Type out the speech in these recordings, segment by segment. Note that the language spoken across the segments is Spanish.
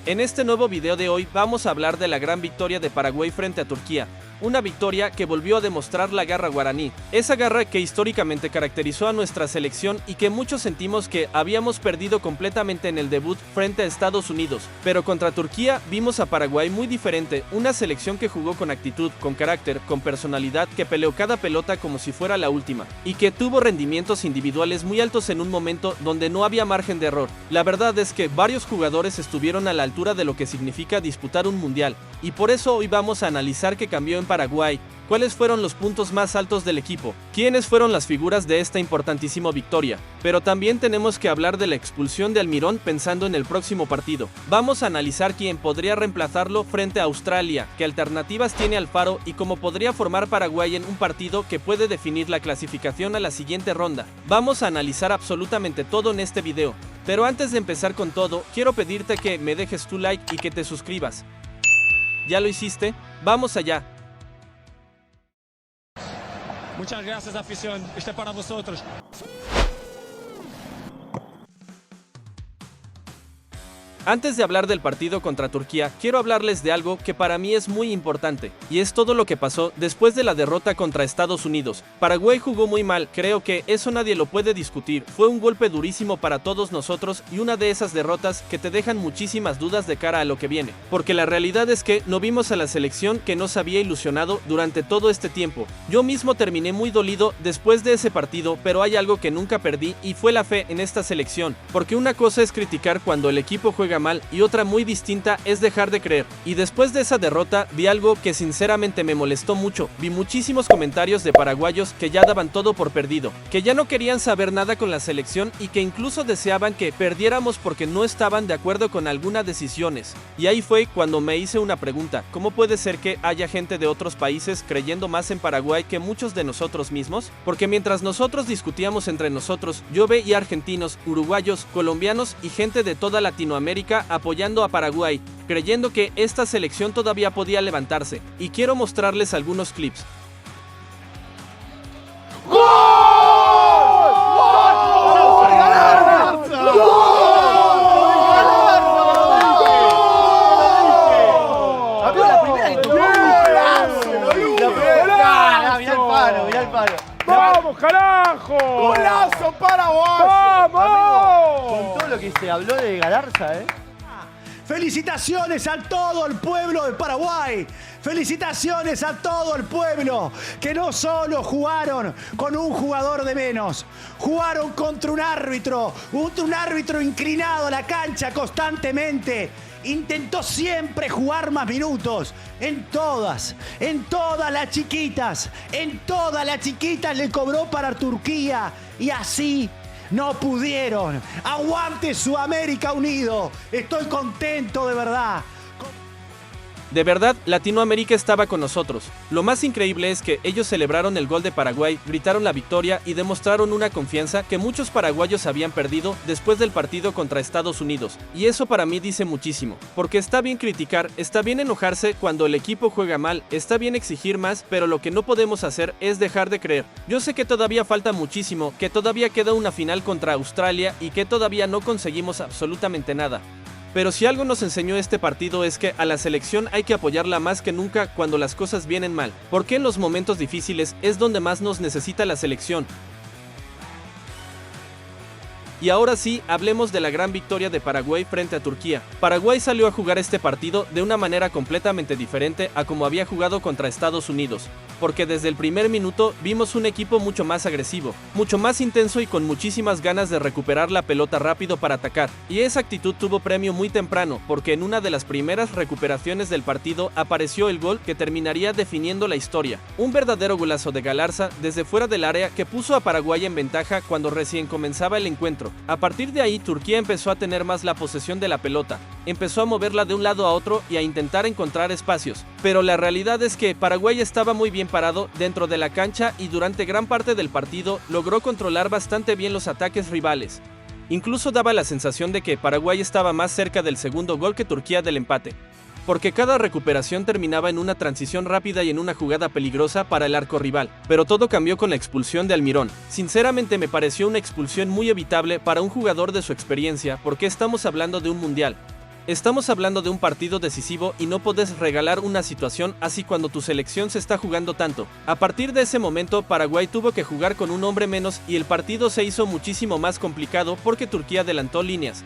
En este nuevo video de hoy vamos a hablar de la gran victoria de Paraguay frente a Turquía. Una victoria que volvió a demostrar la garra guaraní, esa garra que históricamente caracterizó a nuestra selección y que muchos sentimos que habíamos perdido completamente en el debut frente a Estados Unidos. Pero contra Turquía vimos a Paraguay muy diferente, una selección que jugó con actitud, con carácter, con personalidad, que peleó cada pelota como si fuera la última, y que tuvo rendimientos individuales muy altos en un momento donde no había margen de error. La verdad es que varios jugadores estuvieron a la altura de lo que significa disputar un mundial, y por eso hoy vamos a analizar qué cambió en Paraguay, cuáles fueron los puntos más altos del equipo, quiénes fueron las figuras de esta importantísima victoria. Pero también tenemos que hablar de la expulsión de Almirón pensando en el próximo partido. Vamos a analizar quién podría reemplazarlo frente a Australia, qué alternativas tiene Alfaro y cómo podría formar Paraguay en un partido que puede definir la clasificación a la siguiente ronda. Vamos a analizar absolutamente todo en este video. Pero antes de empezar con todo, quiero pedirte que me dejes tu like y que te suscribas. ¿Ya lo hiciste? ¡Vamos allá! Muchas gracias, afición. Este es para vosotros. Antes de hablar del partido contra Turquía, quiero hablarles de algo que para mí es muy importante, y es todo lo que pasó después de la derrota contra Estados Unidos. Paraguay jugó muy mal, creo que eso nadie lo puede discutir, fue un golpe durísimo para todos nosotros y una de esas derrotas que te dejan muchísimas dudas de cara a lo que viene, porque la realidad es que no vimos a la selección que nos había ilusionado durante todo este tiempo. Yo mismo terminé muy dolido después de ese partido, pero hay algo que nunca perdí y fue la fe en esta selección, porque una cosa es criticar cuando el equipo juega mal y otra muy distinta es dejar de creer. Y después de esa derrota vi algo que sinceramente me molestó mucho. Vi muchísimos comentarios de paraguayos que ya daban todo por perdido, que ya no querían saber nada con la selección y que incluso deseaban que perdiéramos porque no estaban de acuerdo con algunas decisiones. Y ahí fue cuando me hice una pregunta: ¿cómo puede ser que haya gente de otros países creyendo más en Paraguay que muchos de nosotros mismos? Porque mientras nosotros discutíamos entre nosotros, yo veía argentinos, uruguayos, colombianos y gente de toda Latinoamérica apoyando a Paraguay, creyendo que esta selección todavía podía levantarse, y quiero mostrarles algunos clips. ¡Gol! ¡Gol! ¡Por ganar! La primera que tocó. Mirá el palo. ¡Vamos, carajo! ¡Golazo paraguayo! ¡Vamos! Con todo lo que se habló de Galarza, Felicitaciones a todo el pueblo de Paraguay. Felicitaciones a todo el pueblo que no solo jugaron con un jugador de menos, jugaron contra un árbitro inclinado a la cancha constantemente. Intentó siempre jugar más minutos. En todas las chiquitas le cobró para Turquía y así no pudieron. ¡Aguante Sudamérica unido! Estoy contento de verdad. De verdad, Latinoamérica estaba con nosotros. Lo más increíble es que ellos celebraron el gol de Paraguay, gritaron la victoria y demostraron una confianza que muchos paraguayos habían perdido después del partido contra Estados Unidos. Y eso para mí dice muchísimo, porque está bien criticar, está bien enojarse cuando el equipo juega mal, está bien exigir más, pero lo que no podemos hacer es dejar de creer. Yo sé que todavía falta muchísimo, que todavía queda una final contra Australia y que todavía no conseguimos absolutamente nada. Pero si algo nos enseñó este partido es que a la selección hay que apoyarla más que nunca cuando las cosas vienen mal, porque en los momentos difíciles es donde más nos necesita la selección. Y ahora sí, hablemos de la gran victoria de Paraguay frente a Turquía. Paraguay salió a jugar este partido de una manera completamente diferente a como había jugado contra Estados Unidos, porque desde el primer minuto vimos un equipo mucho más agresivo, mucho más intenso y con muchísimas ganas de recuperar la pelota rápido para atacar. Y esa actitud tuvo premio muy temprano, porque en una de las primeras recuperaciones del partido apareció el gol que terminaría definiendo la historia. Un verdadero golazo de Galarza desde fuera del área que puso a Paraguay en ventaja cuando recién comenzaba el encuentro. A partir de ahí, Turquía empezó a tener más la posesión de la pelota, empezó a moverla de un lado a otro y a intentar encontrar espacios. Pero la realidad es que Paraguay estaba muy bien parado dentro de la cancha y durante gran parte del partido logró controlar bastante bien los ataques rivales. Incluso daba la sensación de que Paraguay estaba más cerca del segundo gol que Turquía del empate, porque cada recuperación terminaba en una transición rápida y en una jugada peligrosa para el arco rival. Pero todo cambió con la expulsión de Almirón. Sinceramente me pareció una expulsión muy evitable para un jugador de su experiencia, porque estamos hablando de un mundial. Estamos hablando de un partido decisivo y no podés regalar una situación así cuando tu selección se está jugando tanto. A partir de ese momento, Paraguay tuvo que jugar con un hombre menos y el partido se hizo muchísimo más complicado porque Turquía adelantó líneas.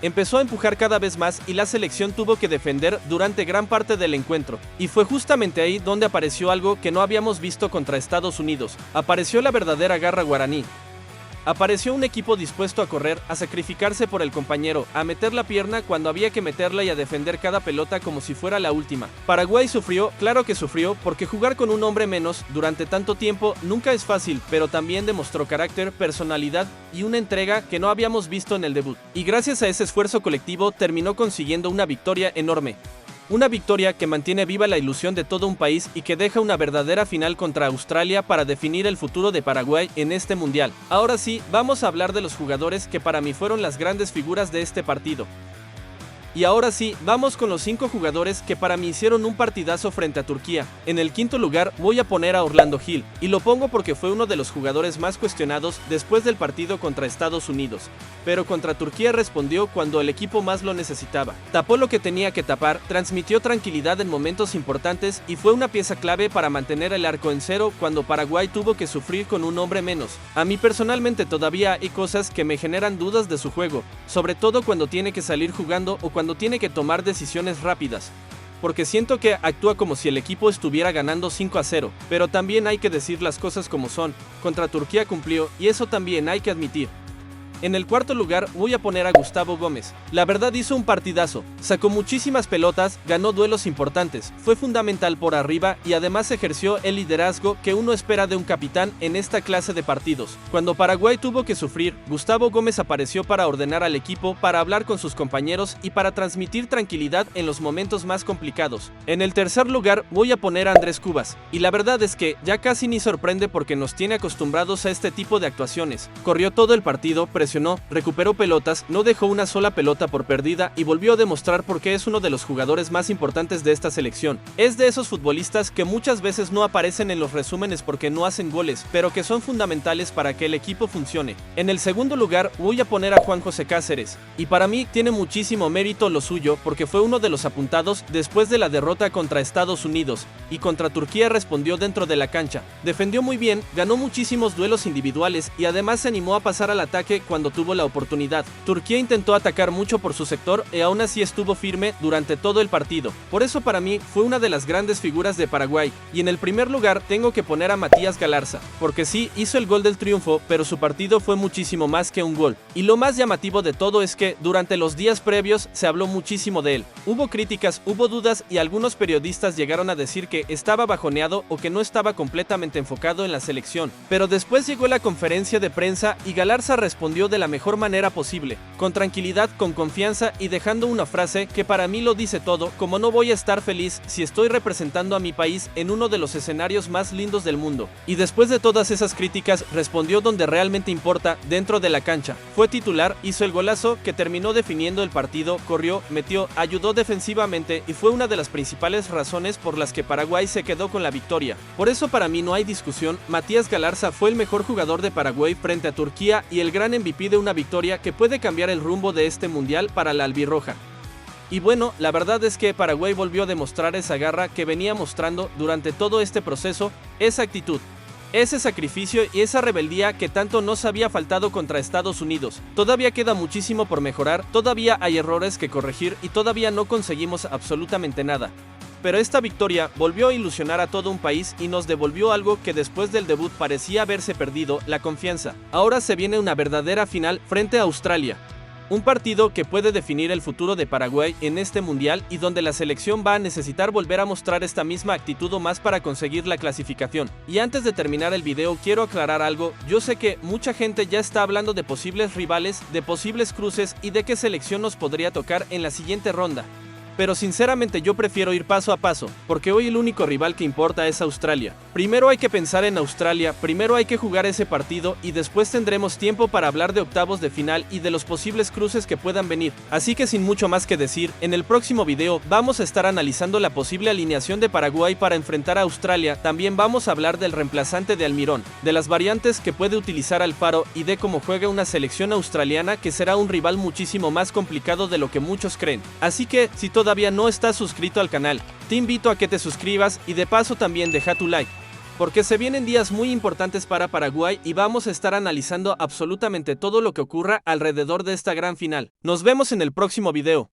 Empezó a empujar cada vez más y la selección tuvo que defender durante gran parte del encuentro. Y fue justamente ahí donde apareció algo que no habíamos visto contra Estados Unidos. Apareció la verdadera garra guaraní. Apareció un equipo dispuesto a correr, a sacrificarse por el compañero, a meter la pierna cuando había que meterla y a defender cada pelota como si fuera la última. Paraguay sufrió, claro que sufrió, porque jugar con un hombre menos durante tanto tiempo nunca es fácil, pero también demostró carácter, personalidad y una entrega que no habíamos visto en el debut. Y gracias a ese esfuerzo colectivo terminó consiguiendo una victoria enorme. Una victoria que mantiene viva la ilusión de todo un país y que deja una verdadera final contra Australia para definir el futuro de Paraguay en este mundial. Ahora sí, vamos a hablar de los jugadores que para mí fueron las grandes figuras de este partido. Y ahora sí, vamos con los 5 jugadores que para mí hicieron un partidazo frente a Turquía. En el quinto lugar voy a poner a Orlando Gil, y lo pongo porque fue uno de los jugadores más cuestionados después del partido contra Estados Unidos. Pero contra Turquía respondió cuando el equipo más lo necesitaba. Tapó lo que tenía que tapar, transmitió tranquilidad en momentos importantes y fue una pieza clave para mantener el arco en cero cuando Paraguay tuvo que sufrir con un hombre menos. A mí personalmente todavía hay cosas que me generan dudas de su juego, sobre todo cuando tiene que salir jugando o cuando tiene que tomar decisiones rápidas, porque siento que actúa como si el equipo estuviera ganando 5-0, pero también hay que decir las cosas como son, contra Turquía cumplió y eso también hay que admitir. En el cuarto lugar voy a poner a Gustavo Gómez. La verdad hizo un partidazo, sacó muchísimas pelotas, ganó duelos importantes, fue fundamental por arriba y además ejerció el liderazgo que uno espera de un capitán en esta clase de partidos. Cuando Paraguay tuvo que sufrir, Gustavo Gómez apareció para ordenar al equipo, para hablar con sus compañeros y para transmitir tranquilidad en los momentos más complicados. En el tercer lugar voy a poner a Andrés Cubas, y la verdad es que ya casi ni sorprende porque nos tiene acostumbrados a este tipo de actuaciones. Corrió todo el partido, presionó, recuperó pelotas, no dejó una sola pelota por perdida y volvió a demostrar por qué es uno de los jugadores más importantes de esta selección. Es de esos futbolistas que muchas veces no aparecen en los resúmenes porque no hacen goles, pero que son fundamentales para que el equipo funcione. En el segundo lugar voy a poner a Juan José Cáceres, y para mí tiene muchísimo mérito lo suyo porque fue uno de los apuntados después de la derrota contra Estados Unidos, y contra Turquía respondió dentro de la cancha. Defendió muy bien, ganó muchísimos duelos individuales y además se animó a pasar al ataque cuando tuvo la oportunidad. Turquía intentó atacar mucho por su sector y aún así estuvo firme durante todo el partido. Por eso para mí fue una de las grandes figuras de Paraguay. Y en el primer lugar tengo que poner a Matías Galarza, porque sí, hizo el gol del triunfo, pero su partido fue muchísimo más que un gol. Y lo más llamativo de todo es que durante los días previos se habló muchísimo de él. Hubo críticas, hubo dudas y algunos periodistas llegaron a decir que estaba bajoneado o que no estaba completamente enfocado en la selección. Pero después llegó la conferencia de prensa y Galarza respondió de la mejor manera posible, con tranquilidad, con confianza y dejando una frase que para mí lo dice todo, como no voy a estar feliz si estoy representando a mi país en uno de los escenarios más lindos del mundo. Y después de todas esas críticas respondió donde realmente importa, dentro de la cancha. Fue titular, hizo el golazo que terminó definiendo el partido, corrió, metió, ayudó defensivamente y fue una de las principales razones por las que Paraguay se quedó con la victoria. Por eso para mí no hay discusión, Matías Galarza fue el mejor jugador de Paraguay frente a Turquía y el gran MVP de una victoria que puede cambiar el rumbo de este mundial para la albirroja. Y bueno, la verdad es que Paraguay volvió a demostrar esa garra que venía mostrando durante todo este proceso, esa actitud, ese sacrificio y esa rebeldía que tanto nos había faltado contra Estados Unidos. Todavía queda muchísimo por mejorar, todavía hay errores que corregir y todavía no conseguimos absolutamente nada. Pero esta victoria volvió a ilusionar a todo un país y nos devolvió algo que después del debut parecía haberse perdido, la confianza. Ahora se viene una verdadera final frente a Australia. Un partido que puede definir el futuro de Paraguay en este mundial y donde la selección va a necesitar volver a mostrar esta misma actitud o más para conseguir la clasificación. Y antes de terminar el video quiero aclarar algo, yo sé que mucha gente ya está hablando de posibles rivales, de posibles cruces y de qué selección nos podría tocar en la siguiente ronda. pero sinceramente yo prefiero ir paso a paso, porque hoy el único rival que importa es Australia. Primero hay que pensar en Australia, primero hay que jugar ese partido y después tendremos tiempo para hablar de octavos de final y de los posibles cruces que puedan venir. Así que sin mucho más que decir, en el próximo video vamos a estar analizando la posible alineación de Paraguay para enfrentar a Australia. También vamos a hablar del reemplazante de Almirón, de las variantes que puede utilizar Alfaro y de cómo juega una selección australiana que será un rival muchísimo más complicado de lo que muchos creen. Así que, si todavía no estás suscrito al canal, te invito a que te suscribas y de paso también deja tu like, porque se vienen días muy importantes para Paraguay y vamos a estar analizando absolutamente todo lo que ocurra alrededor de esta gran final. Nos vemos en el próximo video.